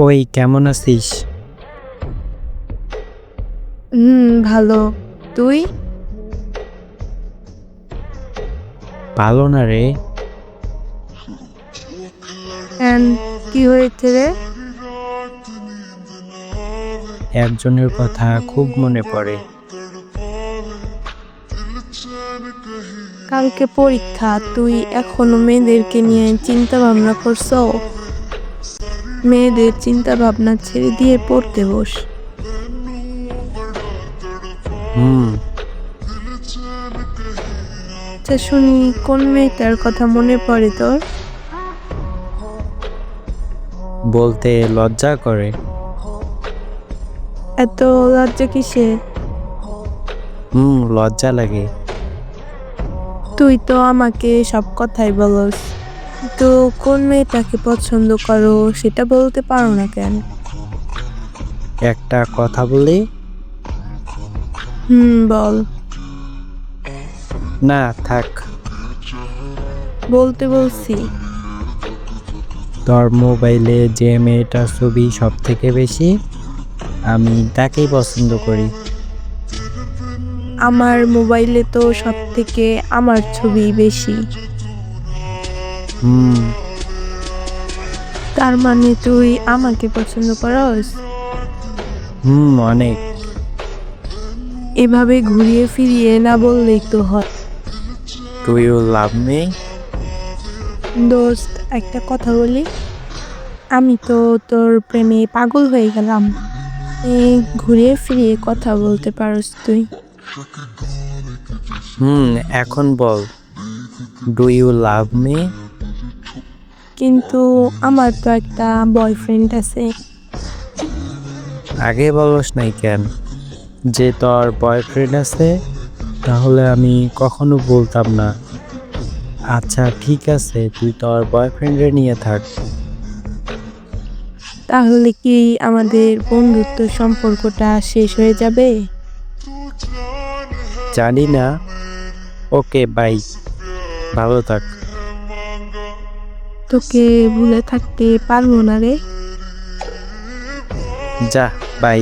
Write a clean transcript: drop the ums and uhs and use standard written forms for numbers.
ওই কেমন আছিস? ভালো। তুই? ভালো না রে। কেন? কি হয়েছে রে? একজনের কথা খুব মনে পড়ে। কালকে পরীক্ষা, তুই এখনো মেয়েদেরকে নিয়ে চিন্তা ভাবনা করছো? মেয়েদের চিন্তা ভাবনা ছেড়ে দিয়ে পড়তে বস। হুম। আচ্ছা শুনি, কোন মেয়েটার কথা মনে পড়ে তোর? বলতে লজ্জা করে। এত লজ্জা কিসের? লজ্জা লাগে। তুই তো আমাকে সব কথাই বলস, তো কোন মেয়েটাকে পছন্দ করো সেটা বলতে পারো না কেন? একটা কথা বলি? বল। না থাক। বলতে বলছি। তোর মোবাইলে যে মেয়েটার ছবি সব থেকে বেশি, আমি তাকেই পছন্দ করি। আমার মোবাইলে তো সব থেকে আমার ছবি বেশি। হুম। তার মানে তুই আমাকে পছন্দ করস? অনেক। এভাবে ঘুরিয়ে ফিরিয়ে না বললেই তো হয়। তুইও লাভ নেই। দোস্ত, একটা কথা বলি, আমি তো তোর প্রেমে পাগল হয়ে গেলাম। ঘুরিয়ে ফিরিয়ে কথা বলতে পারস তুই? এখন বল, ডু ইউ লাভ মি? কিন্তু আমার তো একটা বয়ফ্রেন্ড আছে। আগে বলস নাই কেন যে তোর বয়ফ্রেন্ড আছে? তাহলে আমি কখনো বলতাম না। আচ্ছা ঠিক আছে, তুই তোর বয়ফ্রেন্ডে নিয়ে থাক। তাহলে কি আমাদের বন্ধুত্ব সম্পর্কটা শেষ হয়ে যাবে? জানি না। ওকে বাই, ভালো থাক। তোকে ভুলে থাকতে পারবো না রে। যা, বাই।